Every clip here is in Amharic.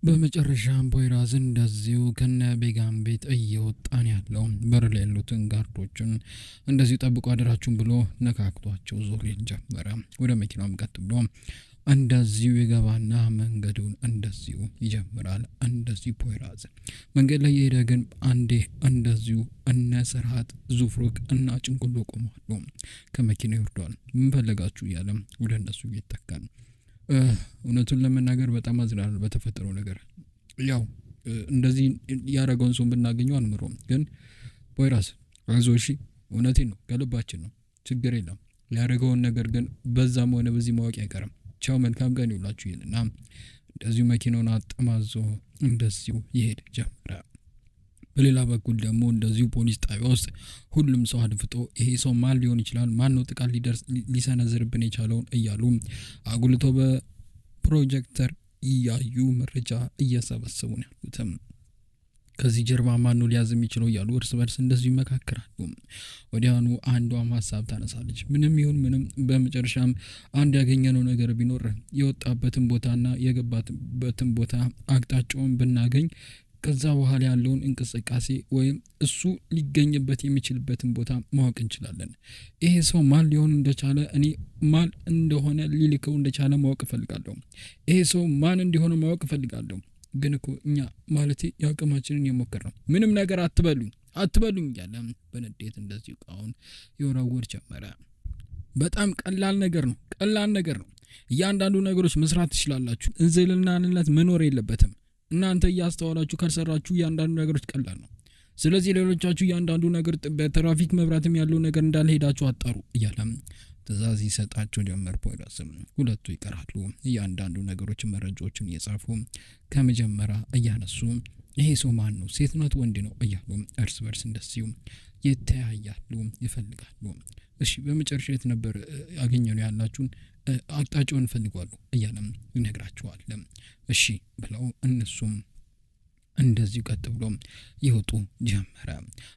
በመጨረሻም ፖይራዝ እንደዚሁ ከነ ቤጋም ቤት እየወጣን ያለው በር ላይ ያሉትን ጋርዶችን እንደዚሁ ጠብቆ አደራችሁን ብሎ ነካክቷቸው ዞሬን ጀመረ። ወደ መኪናውም ቀጥ ብሎ እንደዚሁ የገባና መንገዱን እንደዚሁ ይጀምራል። እንደዚሁ ፖይራዝ መንገድ ላይ የሄደ ግን አንዴ እንደዚሁ እነ ስርዓት ዙፍሩክ እና ጭንቁሎ ቆማሉ። ከመኪና ይወርዳል። ምን ፈለጋችሁ እያለ ወደ እነሱ እየተጠጋን እውነቱን ለመናገር በጣም አዝናለሁ በተፈጠረው ነገር። ያው እንደዚህ ያረጋውን ሰው ብናገኘው አንምሮም፣ ግን ፖይራዝ አይዞህ እሺ፣ እውነቴን ነው ከልባችን ነው፣ ችግር የለም። ያረጋውን ነገር ግን በዛም ሆነ በዚህ ማወቅ አይቀርም። ቻው መልካም ቀን ይውላችሁ ይልና እንደዚሁ መኪናውን አጠማዞ እንደዚሁ ይሄድ ጀመረ። በሌላ በኩል ደግሞ እንደዚሁ ፖሊስ ጣቢያ ውስጥ ሁሉም ሰው አድፍጦ ይሄ ሰው ማን ሊሆን ይችላል፣ ማን ነው ጥቃት ሊሰነዝርብን የቻለውን እያሉ አጉልቶ በፕሮጀክተር እያዩ መረጃ እየሰበሰቡ ነው ያሉትም። ከዚህ ጀርባ ማን ነው ሊያዝ የሚችለው እያሉ እርስ በርስ እንደዚሁ ይመካከራሉ። ወዲያውኑ አንዷም ሀሳብ ታነሳለች። ምንም ይሁን ምንም በመጨረሻም አንድ ያገኘነው ነገር ቢኖር የወጣበትን ቦታና የገባበትን ቦታ አቅጣጫውን ብናገኝ ከዛ በኋላ ያለውን እንቅስቃሴ ወይም እሱ ሊገኝበት የሚችልበትን ቦታ ማወቅ እንችላለን። ይሄ ሰው ማን ሊሆን እንደቻለ እኔ ማን እንደሆነ ሊልከው እንደቻለ ማወቅ እፈልጋለሁ። ይሄ ሰው ማን እንደሆነ ማወቅ እፈልጋለሁ። ግን እኮ እኛ ማለቴ ያቅማችንን የሞከርነው ምንም ነገር አትበሉኝ እያለ በንዴት እንደዚህ ቃውን የወራወር ጀመረ። በጣም ቀላል ነገር ነው። እያንዳንዱ ነገሮች መስራት ትችላላችሁ። እንዝልናንነት መኖር የለበትም። እናንተ እያስተዋላችሁ ካልሰራችሁ እያንዳንዱ ነገሮች ቀላል ነው። ስለዚህ ሌሎቻችሁ እያንዳንዱ ነገር በትራፊክ መብራትም ያለው ነገር እንዳልሄዳችሁ አጣሩ እያለ ትእዛዝ ይሰጣቸው ጀመር። ፖይራዝም ሁለቱ ይቀራሉ። እያንዳንዱ ነገሮች መረጃዎችን እየጻፉ ከመጀመሪያ እያነሱ ይሄ ሰው ማን ነው፣ ሴት ናት ወንድ ነው እያሉ እርስ በርስ እንደዚሁ ይተያያሉ፣ ይፈልጋሉ። እሺ በመጨረሻ የት ነበር ያገኘነው ያላችሁን አቅጣጫውን ፈልጓሉ እያለም ይነግራቸዋል። እሺ ብለው እነሱም እንደዚሁ ቀጥ ብሎ ይወጡ ጀመረ።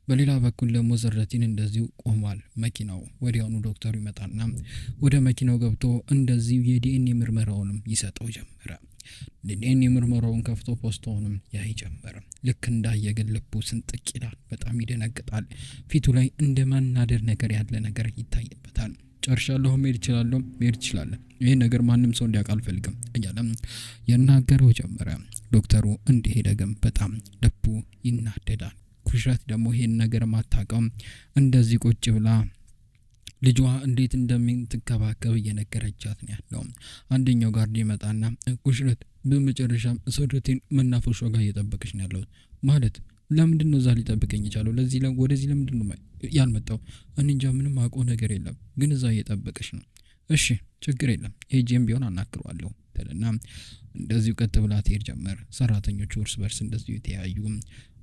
በሌላ በኩል ደግሞ ዘረቲን እንደዚሁ ቆሟል መኪናው። ወዲያውኑ ዶክተሩ ይመጣና ወደ መኪናው ገብቶ እንደዚሁ የዲኤንኤ ምርመራውንም ይሰጠው ጀመረ። ዲኤንኤ ምርመራውን ከፍቶ ፖስታውንም ያይ ጀመረ። ልክ እንዳየ ግን ልቡ ስንጥቅ ይላል፣ በጣም ይደነግጣል። ፊቱ ላይ እንደ ማናደር ነገር ያለ ነገር ይታይበታል። ጨርሻለሁ፣ መሄድ ይችላል። ይሄ ነገር ማንም ሰው እንዲያውቅ አልፈልግም እያለ የናገረው ጀመረ። ዶክተሩ እንደሄደ ግን በጣም ልቡ ይናደዳል። ኩሽረት ደግሞ ይሄን ነገር ማታቀም እንደዚህ ቁጭ ብላ ልጇ እንዴት እንደምትከባከብ እየነገረቻት ነው ያለው። አንደኛው ጋርድ ይመጣና ኩሽረት በመጨረሻም ሰረቴን መናፈሻ ጋር እየጠበቀች ነው ያለው ማለት ለምንድን ነው እዛ ሊጠብቀኝ የቻለው? ወደዚህ ለምንድን ነው ያልመጣው? እኔ እንጃ፣ ምንም አውቀው ነገር የለም፣ ግን እዛ እየጠበቀች ነው። እሺ ችግር የለም፣ ሄጄም ቢሆን አናግረዋለሁ ተለና እንደዚሁ ቀጥ ብላ ትሄድ ጀመር። ሰራተኞቹ እርስ በርስ እንደዚሁ የተያዩ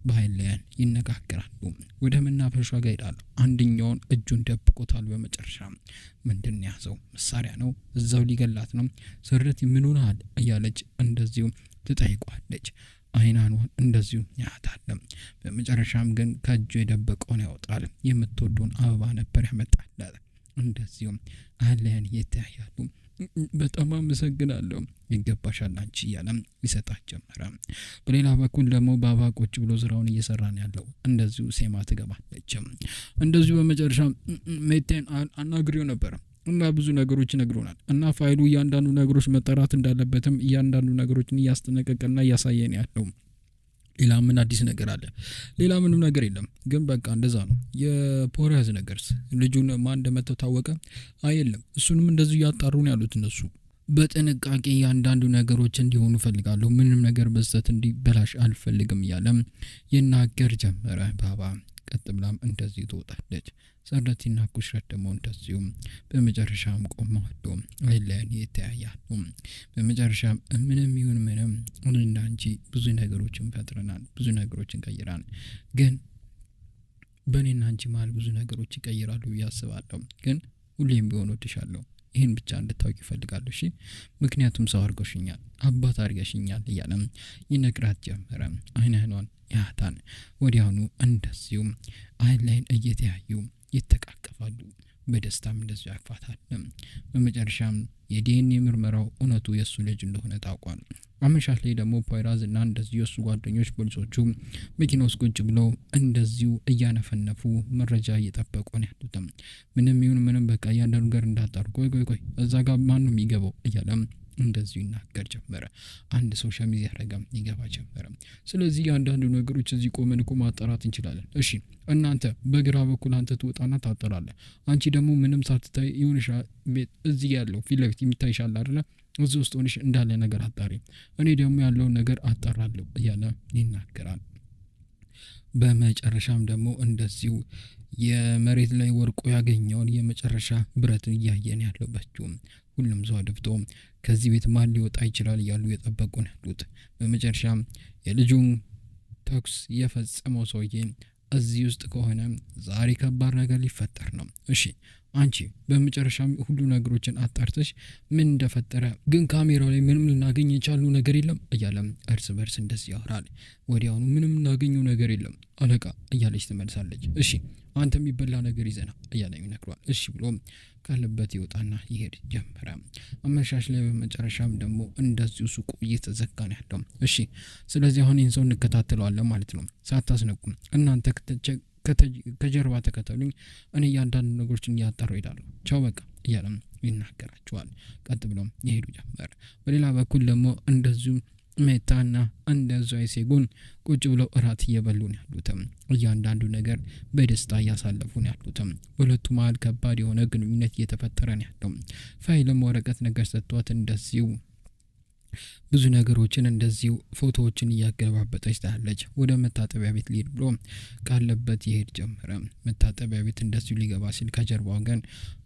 በኃይል ላይ ይነጋገራሉ። ወደ መናፈሻ ጋር ይሄዳል። አንደኛውን እጁን ደብቆታል። በመጨረሻ ምንድን ያዘው? መሳሪያ ነው። እዛው ሊገላት ነው። ሰረት ምን ሆነሃል እያለች እንደዚሁ ትጠይቋለች። አይናኗን እንደዚሁ ያታል። በመጨረሻም ግን ከእጁ የደበቀውን ያወጣል። የምትወደውን አበባ ነበር ያመጣላት። እንደዚሁ አለያን ይተያያሉ። በጣም አመሰግናለሁ፣ ይገባሻል አንቺ እያለም ይሰጣት ጀመረ። በሌላ በኩል ደግሞ ባባ ቁጭ ብሎ ስራውን እየሰራ ነው ያለው። እንደዚሁ ሴማ ትገባለች። እንደዚሁ በመጨረሻ ሜቴን አናግሬው ነበር እና ብዙ ነገሮች ነግሮናል እና ፋይሉ እያንዳንዱ ነገሮች መጠራት እንዳለበትም እያንዳንዱ ነገሮችን እያስጠነቀቀና እያሳየን ያለው። ሌላ ምን አዲስ ነገር አለ? ሌላ ምንም ነገር የለም። ግን በቃ እንደዛ ነው። የፖይራዝ ነገርስ ልጁን ማን እንደመተው ታወቀ? አይደለም፣ እሱንም እንደዚሁ እያጣሩ ነው ያሉት እነሱ። በጥንቃቄ እያንዳንዱ ነገሮች እንዲሆኑ ፈልጋለሁ፣ ምንም ነገር በስተት እንዲበላሽ አልፈልግም እያለም ይናገር ጀመረ። ባባ ቀጥ ብላም እንደዚህ ትወጣለች። ሰረቲና ኩሽረት ደግሞ እንደዚሁ በመጨረሻም ቆመዋሉ። አይለን ይተያያሉ። በመጨረሻም ምንም ይሁን ምንም እንዳንቺ ብዙ ነገሮችን ፈጥረናል፣ ብዙ ነገሮችን ቀይራን። ግን በእኔና አንቺ መሀል ብዙ ነገሮች ይቀይራሉ ብዬ አስባለሁ። ግን ሁሌም ቢሆን ወድሻለሁ፣ ይህን ብቻ እንድታውቂ እፈልጋለሁ። እሺ ምክንያቱም ሰው አድርገሽኛል፣ አባት አድርገሽኛል እያለም ይነግራት ጀመረ። አይናኗን ያታን። ወዲያውኑ እንደዚሁ አይን ላይን እየተያዩ ይተቃቀፋሉ። በደስታም እንደዚሁ ያቅፋታል። በመጨረሻም የዲኤንኤ ምርመራው እውነቱ የሱ ልጅ እንደሆነ ታውቋል። አመሻሽ ላይ ደግሞ ፖይራዝ እና እንደዚሁ የሱ ጓደኞች ፖሊሶቹ መኪና ውስጥ ቁጭ ብለው እንደዚሁ እያነፈነፉ መረጃ እየጠበቁ ነው ያሉት። ምንም ይሁን ምንም በቃ እያንዳንዱ ነገር እንዳጣሩ ቆይ እዛ ጋር ማን ነው የሚገባው እያለ እንደዚሁ ይናገር ጀመረ። አንድ ሰው ሸሚዝ ያደረገ ይገባ ጀመረ። ስለዚህ አንዳንዱ ነገሮች እዚህ ቆመን እኮ ማጣራት እንችላለን። እሺ እናንተ በግራ በኩል አንተ ትወጣና ታጠራለህ። አንቺ ደግሞ ምንም ሳትታይ ይሁንሻ ቤት እዚህ ያለው ፊት ለፊት የሚታይሻል አይደለ? እዚህ ውስጥ ሆነሽ እንዳለ ነገር አጣሪ፣ እኔ ደግሞ ያለውን ነገር አጣራለሁ እያለ ይናገራል። በመጨረሻም ደግሞ እንደዚሁ የመሬት ላይ ወርቆ ያገኘውን የመጨረሻ ብረትን እያየን ያለባችሁ ሁሉም ሰው አድፍቶ ከዚህ ቤት ማን ሊወጣ ይችላል እያሉ የጠበቁ ነው ያሉት። በመጨረሻም የልጁን ተኩስ የፈጸመው ሰውዬ እዚህ ውስጥ ከሆነ ዛሬ ከባድ ነገር ሊፈጠር ነው። እሺ አንቺ በመጨረሻም ሁሉ ነገሮችን አጣርተሽ ምን እንደፈጠረ ግን ካሜራው ላይ ምንም ልናገኝ የቻሉ ነገር የለም እያለም እርስ በርስ እንደዚህ ያወራል። ወዲያውኑ ምንም እናገኘው ነገር የለም አለቃ እያለች ትመልሳለች። እሺ አንተ የሚበላ ነገር ይዘና እያለ ይነግረዋል። እሺ ብሎ ካለበት ይወጣና ይሄድ ጀመረ። አመሻሽ ላይ በመጨረሻም ደግሞ እንደዚሁ ሱቁ እየተዘጋ ነው ያለው። እሺ ስለዚህ አሁን ይህን ሰው እንከታተለዋለን ማለት ነው። ሳታስነቁም እናንተ ከጀርባ ተከተሉኝ፣ እኔ እያንዳንዱ ነገሮችን እያጣሩ ሄዳለሁ፣ ቻው በቃ እያለም ይናገራቸዋል። ቀጥ ብሎም ይሄዱ ጀመር። በሌላ በኩል ደግሞ እንደዚሁ ሜታና እንደዚሁ አይሴጉን ቁጭ ብለው እራት እየበሉ ነው ያሉትም። እያንዳንዱ ነገር በደስታ እያሳለፉ ነው ያሉትም። በሁለቱ መሀል ከባድ የሆነ ግንኙነት እየተፈጠረ ነው ያለው። ፋይልም ወረቀት ነገር ሰጥቷት እንደዚሁ ብዙ ነገሮችን እንደዚሁ ፎቶዎችን እያገለባበጠች ታለች። ወደ መታጠቢያ ቤት ሊሄድ ብሎ ካለበት ይሄድ ጀመረ። መታጠቢያ ቤት እንደዚሁ ሊገባ ሲል ከጀርባው ግን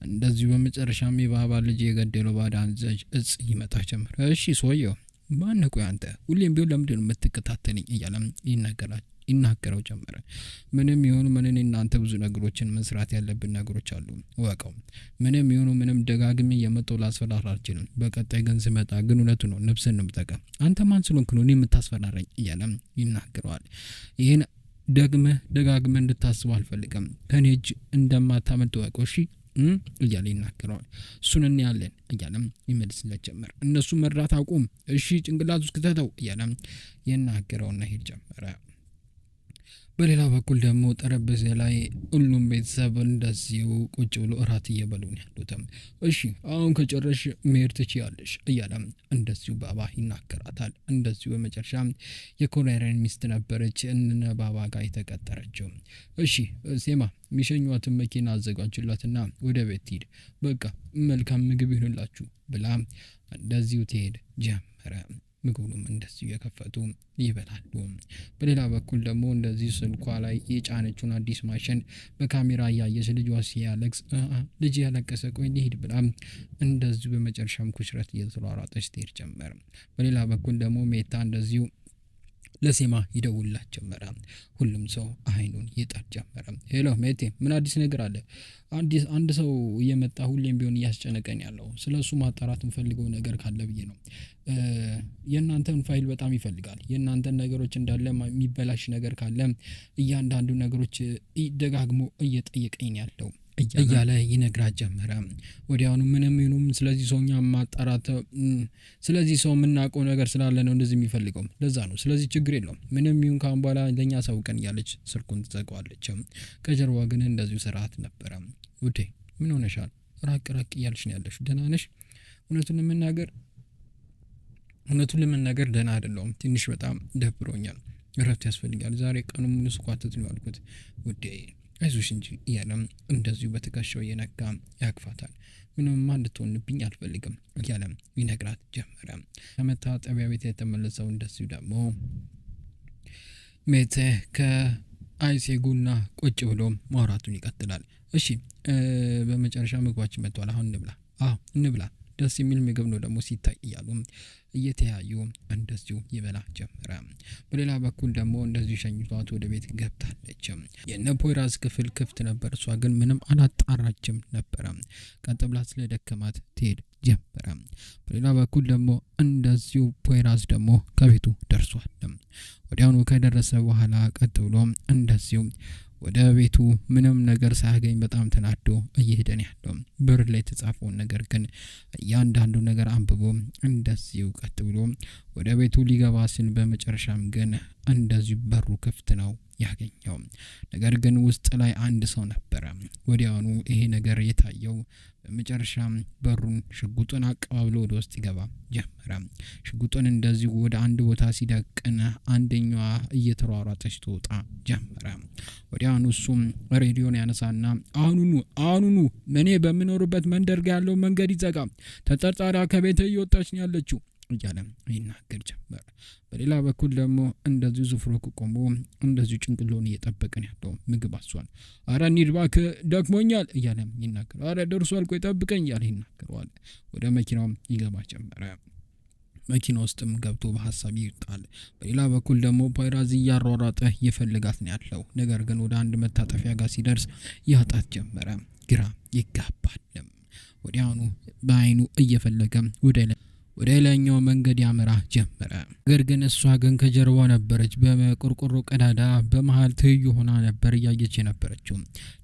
እንደዚሁ በመጨረሻም የባባ ልጅ የገደለው ባዳ አንዘጅ እጽ ይመጣ ጀመረ። እሺ ሰውየው ማነቆ አንተ ሁሌም ቢሆን ለምንድን ነው የምትከታተለኝ እያለም ይናገረው ጀመረ። ምንም ይሁን ምንን እናንተ ብዙ ነገሮችን መስራት ያለብን ነገሮች አሉ ወቀው። ምንም ይሁን ምንም ደጋግሜ የመጣው ላስፈራራ አልችልም። በቀጣይ ግን ስመጣ ግን እውነቱ ነው ነፍስን ነው የምጠቀም። አንተ ማን ስለሆንክ ነው እኔ የምታስፈራራኝ እያለም ይናገረዋል። ይሄን ደጋግመህ እንድታስበው አልፈልግም። ከኔ እጅ እንደማታመልጥ ወቀው እሺ እያለ ይናገረዋል። እሱን እናያለን እያለም ይመልስለት ጀመር። እነሱ መርዳት አቁም እሺ ጭንቅላት ውስጥ ከተተው እያለም ይናገረውና ሄድ ጀመረ። በሌላ በኩል ደግሞ ጠረጴዛ ላይ ሁሉም ቤተሰብ እንደዚሁ ቁጭ ብሎ እራት እየበሉ ነው ያሉትም። እሺ አሁን ከጨረሽ መሄድ ትችያለሽ እያለም እንደዚሁ ባባ ይናገራታል። እንደዚሁ በመጨረሻ የኮሎኔል ሚስት ነበረች እነ ባባ ጋር የተቀጠረችው። እሺ ሴማ የሚሸኟትን መኪና አዘጋጁላትና ወደ ቤት ሂድ፣ በቃ መልካም ምግብ ይሁንላችሁ ብላ እንደዚሁ ትሄድ ጀመረ። ምግቡንም እንደዚሁ የከፈቱ ይበላሉ። በሌላ በኩል ደግሞ እንደዚህ ስልኳ ላይ የጫነችውን አዲስ ማሽን በካሜራ እያየች ልጇ ሲያለቅስ ልጅ ያለቀሰ ቆይ ልሂድ ብላ እንደዚሁ በመጨረሻም ኩሽረት እየተሯሯጠች ትሄድ ጀመረ። በሌላ በኩል ደግሞ ሜታ እንደዚሁ ለሴማ ይደውልላት ጀመረ። ሁሉም ሰው አይኑን ይጣል ጀመረ። ሄሎ ሜቴ ምን አዲስ ነገር አለ? አንድ ሰው እየመጣ ሁሌም ቢሆን እያስጨነቀኝ ያለው ስለሱ ማጣራት እንፈልገው ነገር ካለ ብዬ ነው። የእናንተን ፋይል በጣም ይፈልጋል። የእናንተን ነገሮች እንዳለ የሚበላሽ ነገር ካለ እያንዳንዱ ነገሮች ደጋግሞ እየጠየቀኝ ያለው እያለ ይነግራት ጀመረ። ወዲያውኑ ምንም ይሁን ስለዚህ ሰውኛ ማጣራት ስለዚህ ሰው የምናውቀው ነገር ስላለ ነው እንደዚህ የሚፈልገው ለዛ ነው። ስለዚህ ችግር የለውም ምንም ይሁን ካሁን በኋላ ለኛ ሰው ቀን እያለች ስልኩን ትዘጋዋለች። ከጀርባ ግን እንደዚሁ ስርዓት ነበረ። ውዴ ምን ሆነሻል? ራቅ እያልሽ ነው ያለሽ? ደህና ነሽ? እውነቱን ለመናገር ደህና አይደለሁም። ትንሽ በጣም ደብሮኛል። እረፍት ያስፈልጋል። ዛሬ ቀኑ ሙሉ ስኳትት ነው ያልኩት ውዴ አይዞሽ እንጂ እያለም እንደዚሁ በትከሻው እየነካ ያክፋታል። ምንምማ እንድትሆንብኝ አልፈልግም እያለም ይነግራት ጀመረ። ከመታጠቢያ ቤት የተመለሰው እንደዚሁ ደግሞ ሜቴ ከአይሴጉና ቁጭ ብሎ ማውራቱን ይቀጥላል። እሺ በመጨረሻ ምግባችን መጥቷል፣ አሁን እንብላ ደስ የሚል ምግብ ነው ደግሞ ሲታይ እያሉ እየተያዩ እንደዚሁ ይበላ ጀመረ። በሌላ በኩል ደግሞ እንደዚሁ ሸኝቷት ወደ ቤት ገብታለች። የነ ፖይራዝ ክፍል ክፍት ነበር። እሷ ግን ምንም አላጣራችም ነበረ። ቀጥ ብላ ስለደከማት ትሄድ ጀመረ። በሌላ በኩል ደግሞ እንደዚሁ ፖይራዝ ደግሞ ከቤቱ ደርሷል። ወዲያውኑ ከደረሰ በኋላ ቀጥ ብሎ እንደዚሁ ወደ ቤቱ ምንም ነገር ሳያገኝ በጣም ተናዶ እየሄደን ያለው በር ላይ የተጻፈውን ነገር ግን እያንዳንዱ ነገር አንብቦ እንደዚሁ ቀጥ ብሎ ወደ ቤቱ ሊገባ ሲል በመጨረሻም ግን እንደዚሁ በሩ ክፍት ነው ያገኘው። ነገር ግን ውስጥ ላይ አንድ ሰው ነበረ። ወዲያውኑ ይሄ ነገር የታየው በመጨረሻም በሩን ሽጉጡን አቀባብሎ ወደ ውስጥ ይገባ ጀመረ። ሽጉጡን እንደዚሁ ወደ አንድ ቦታ ሲደቅን አንደኛዋ እየተሯሯጠች ትወጣ ጀመረ። ወዲያውኑ እሱም ሬዲዮን ያነሳና አሁኑኑ እኔ በምኖርበት መንደር ጋር ያለው መንገድ ይዘጋ፣ ተጠርጣሪ ከቤት እየወጣች ነው ያለችው እያለ ይናገር ጀመረ። በሌላ በኩል ደግሞ እንደዚሁ ዙፍሩክ ቆሞ እንደዚሁ ጭንቅሎን እየጠበቀን ያለው ምግብ አሷል። አረ እንሂድ እባክህ ደክሞኛል እያለ ይናገር። አረ ደርሷል ቆይ ጠብቀኝ እያለ ይናገረዋል። ወደ መኪናውም ይገባ ጀመረ። መኪና ውስጥም ገብቶ በሀሳብ ይጣል። በሌላ በኩል ደግሞ ፖይራዝ እያሯሯጠ ይፈልጋት ነው ያለው። ነገር ግን ወደ አንድ መታጠፊያ ጋር ሲደርስ ያጣት ጀመረ። ግራ ይጋባልም። ወዲያውኑ በአይኑ እየፈለገ ወደ ሌላኛው መንገድ ያመራ ጀመረ። ነገር ግን እሷ ግን ከጀርባው ነበረች። በቆርቆሮ ቀዳዳ በመሃል ትይዩ ሆና ነበር እያየች የነበረችው።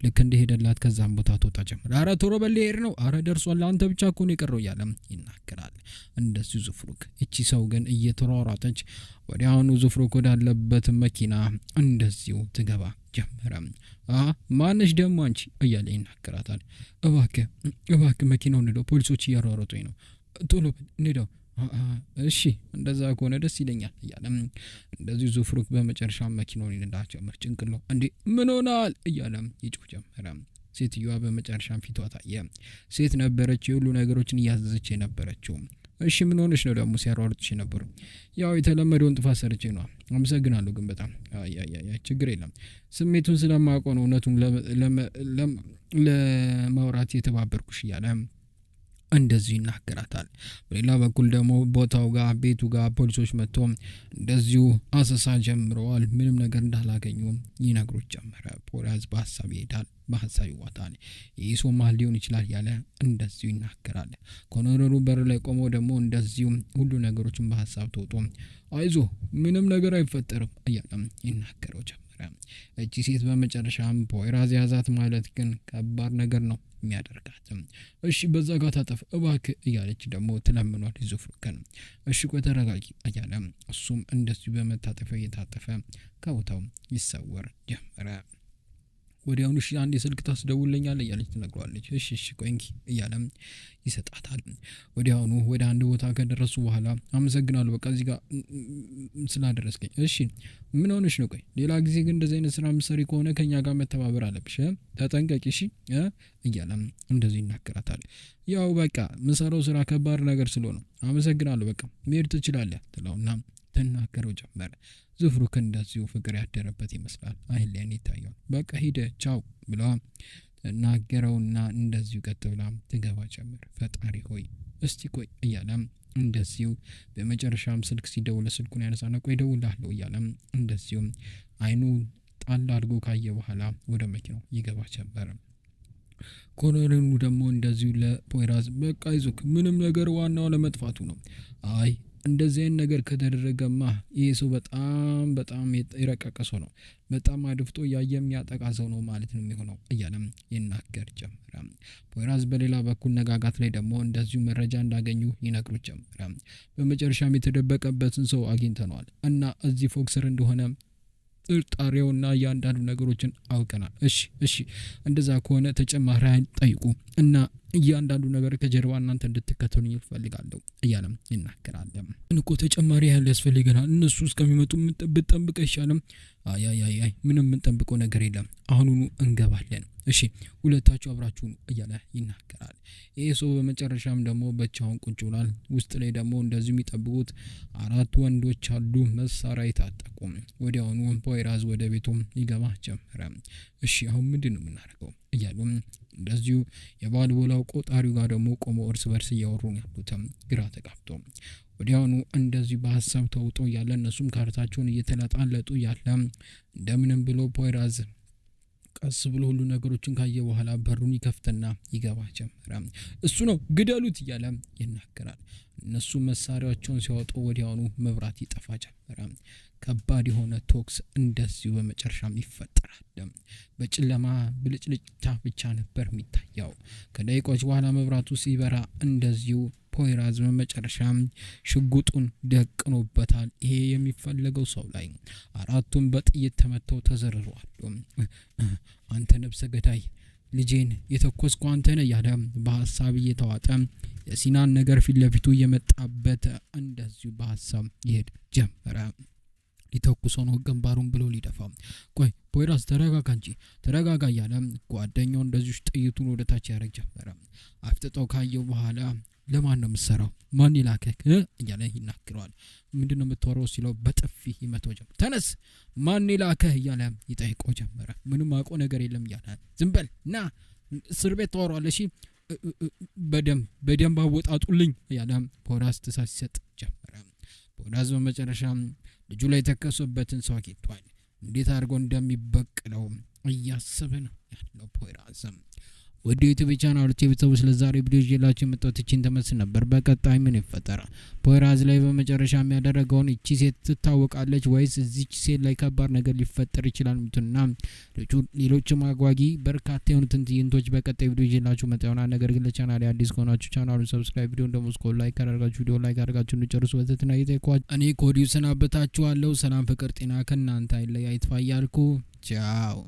ልክ እንደሄደላት ከዛም ቦታ ትወጣ ጀመረ። አረ ቶሎ በል ሄድ ነው፣ አረ ደርሷል፣ አንተ ብቻ እኮ ነው የቀረው እያለ ይናገራል። እንደዚሁ ዙፍሩክ እቺ ሰው ግን እየተሯሯጠች ወዲያውኑ ዙፍሩክ ወዳለበት መኪና እንደዚሁ ትገባ ጀመረ። ማነሽ ደግሞ አንቺ እያለ ይናገራታል። እባክህ መኪናውን ንደው፣ ፖሊሶች እያሯሯጡኝ ነው፣ ቶሎ ንደው። እሺ እንደዛ ከሆነ ደስ ይለኛል እያለ እንደዚሁ ዙፍሩክ በመጨረሻ መኪናውን ይነዳ ጀመር። ጭንቅሎ እንዴ ምን ሆናል እያለ ይጮህ ጀመረ። ሴትዮዋ በመጨረሻ ፊቷ ታየ። ሴት ነበረች የሁሉ ነገሮችን እያዘዘች የነበረችው። እሺ ምን ሆነሽ ነው ደግሞ ሲያሯሩጥሽ ነበር? ያው የተለመደውን ጥፋት ሰርቼ ነው። አመሰግናለሁ ግን በጣም ችግር የለም። ስሜቱን ስለማውቀው ነው እውነቱን ለማውራት የተባበርኩሽ እያለ እንደዚሁ ይናገራታል። በሌላ በኩል ደግሞ ቦታው ጋር ቤቱ ጋር ፖሊሶች መጥቶ እንደዚሁ አሰሳ ጀምረዋል። ምንም ነገር እንዳላገኙ ይነግሩት ጀመረ። ፖሊስ በሀሳብ ይሄዳል፣ በሀሳብ ይዋጣል። ይህ ሰው ማን ሊሆን ይችላል ያለ እንደዚሁ ይናገራል። ኮሎኔሉ በር ላይ ቆሞ ደግሞ እንደዚሁ ሁሉ ነገሮችን በሀሳብ ተውጦ አይዞ ምንም ነገር አይፈጠርም እያለ ይናገረው ጀመረ። እቺ ሴት በመጨረሻም ፖይራዝ ያዛት ማለት ግን ከባድ ነገር ነው የሚያደርጋት። እሺ በዛ ጋር ታጠፍ እባክህ እያለች ደግሞ ትለምኗል ዙፍሩክን። እሺ ቆይ ተረጋጊ እያለ እሱም እንደዚሁ በመታጠፊያው እየታጠፈ ከቦታው ይሰወር ጀመረ። ወዲያውኑ እሺ አንድ ስልክ ታስደውልልኛለህ እያለች ትነግረዋለች። እሺ ቆይ እንኪ እያለም ይሰጣታል። ወዲያውኑ ወደ አንድ ቦታ ከደረሱ በኋላ አመሰግናለሁ በቃ እዚህ ጋር ስላደረስከኝ። እሺ ምን ሆነሽ ነው? ቆይ ሌላ ጊዜ ግን እንደዚህ አይነት ስራ ምሰሪ ከሆነ ከኛ ጋር መተባበር አለብሽ፣ ተጠንቀቂ እሺ እያለም እንደዚህ ይናገራታል። ያው በቃ ምሰራው ስራ ከባድ ነገር ስለሆነ አመሰግናለሁ በቃ መሄድ ትችላለህ ትለውና ተናገረው ጀመረ። ዙፍሩክ እንደዚሁ ፍቅር ያደረበት ይመስላል። አይለን ይታየው። በቃ ሂደ ቻው ብላ ተናገረውና እንደዚሁ ቀጥ ብላ ትገባ ጀመረ። ፈጣሪ ሆይ እስቲ ቆይ እያለም እንደዚሁ በመጨረሻም ስልክ ሲደውል ስልኩን ያነሳና ቆይ ደውላለሁ እያለም እንደዚሁ አይኑ ጣል አድርጎ ካየ በኋላ ወደ መኪናው ይገባ ጀመረ። ኮሎኔሉ ደግሞ እንደዚሁ ለፖይራዝ በቃ ይዞክ ምንም ነገር ዋናው ለመጥፋቱ ነው። አይ እንደዚህ አይነት ነገር ከተደረገማ ይሄ ሰው በጣም የረቀቀ ሰው ነው፣ በጣም አድፍጦ ያየም ያጠቃ ሰው ነው ማለት ነው የሚሆነው እያለም ይናገር ጀመረ። ፖይራዝ በሌላ በኩል ነጋጋት ላይ ደግሞ እንደዚሁ መረጃ እንዳገኙ ይነግሩት ጀመረ። በመጨረሻም የተደበቀበትን ሰው አግኝተነዋል እና እዚህ ፎቅ ስር እንደሆነ ጥርጣሬውና እያንዳንዱ ነገሮችን አውቀናል። እሺ እንደዛ ከሆነ ተጨማሪ ኃይል ጠይቁ እና እያንዳንዱ ነገር ከጀርባ እናንተ እንድትከተሉኝ ይፈልጋለሁ እያለም ይናገራል። እንኮ ተጨማሪ ኃይል ያስፈልገናል፣ እነሱ እስከሚመጡ ብንጠብቅ አይሻልም? አይ ምንም የምንጠብቀው ነገር የለም፣ አሁኑኑ እንገባለን። እሺ ሁለታችሁ አብራችሁ እያለ ይናገራል። ይሄ ሰው በመጨረሻም ደግሞ ብቻውን ቁጭ ብሏል። ውስጥ ላይ ደግሞ እንደዚሁ የሚጠብቁት 4 ወንዶች አሉ፣ መሳሪያ የታጠቁ። ወዲያውኑ ፖይራዝ ወደ ቤቱም ይገባ ጀመረ። እሺ አሁን ምንድነው የምናደርገው እያሉ እንደዚሁ የባልቦላው ቆጣሪው ጋር ደግሞ ቆሞ እርስ በርስ እያወሩ ያሉት ግራ ተጋብቶ ወዲያውኑ እንደዚህ በሀሳብ ተውጦ ያለ እነሱም ካርታቸውን እየተላጣለጡ ያለ እንደምንም ብሎ ፖይራዝ ቀስ ብሎ ሁሉ ነገሮችን ካየ በኋላ በሩን ይከፍትና ይገባ ጀመረ። እሱ ነው ግደሉት እያለ ይናገራል። እነሱ መሳሪያቸውን ሲያወጡ ወዲያውኑ መብራት ይጠፋ ጀመረ። ከባድ የሆነ ቶክስ እንደዚሁ በመጨረሻም ይፈጠራል። በጨለማ ብልጭልጭታ ብቻ ነበር የሚታየው። ከደቂቃዎች በኋላ መብራቱ ሲበራ እንደዚሁ ፖይራዝ በመጨረሻ ሽጉጡን ደቅኖበታል። ይሄ የሚፈለገው ሰው ላይ 4ቱም በጥይት ተመተው ተዘርረዋል። አንተ ነብሰ ገዳይ ልጄን የተኮስኩ አንተ ነህ ያለ በሐሳብ እየተዋጠ የሲናን ነገር ፊት ለፊቱ እየመጣበት እንደዚሁ በሐሳብ ይሄድ ጀመረ። ሊተኩሰው ነው ግንባሩን ብሎ ሊደፋ። ቆይ ፖይራዝ ተረጋጋ እንጂ ተረጋጋ እያለ ጓደኛው እንደዚሁ ጥይቱን ወደ ታች ያረግ ጀመረ። አፍጥጠው ካየው በኋላ ለማን ነው የምትሰራው? ማን ይላከህ እያለ ይናገረዋል። ምንድነው የምትወራው ሲለው በጥፊ ይመታው ጀመረ። ተነስ ማን ይላከህ እያለ ይጠይቀው ጀመረ። ምንም አውቀው ነገር የለም እያለ ዝም በል ና እስር ቤት ታወራለህ እሺ በደንብ አወጣጡልኝ እያለ ፖይራዝ ትእዛዝ ሲሰጥ ጀመረ። ፖይራዝ በመጨረሻ ልጁ ላይ የተከሰበትን ሰው አግኝቷል። እንዴት አድርጎ እንደሚበቅለው እያሰበ ነው ያለው ፖይራዝ። ወደ ዩቲዩብ ቻናሉ ቤተሰቦች ለዛሬ ቪዲዮ ይዤላችሁ የመጣሁት እቺን ተመስል ነበር። በቀጣይ ምን ይፈጠራል? ፖይራዝ ላይ በመጨረሻ የሚያደርገውን እቺ ሴት ትታወቃለች ወይስ እዚች ሴት ላይ ከባድ ነገር ሊፈጠር ይችላል? ምቱና ሌሎችም አጓጊ በርካታ የሆኑትን ትዕይንቶች በቀጣይ ቪዲዮ ይዤላችሁ መጣሁና ነገር ግን ለቻናሌ አዲስ ከሆናችሁ ቻናሉን ሰብስክራይብ፣ ቪዲዮን ደግሞ ስኮል ላይክ አድርጋችሁ ቪዲዮ ላይክ አድርጋችሁ እንጨርሱ በትህትና እየጠየቅኳችሁ እኔ ከወዲሁ ሰናበታችኋለሁ። ሰላም፣ ፍቅር፣ ጤና ከእናንተ አይለይ አይጥፋ እያልኩ ቻው።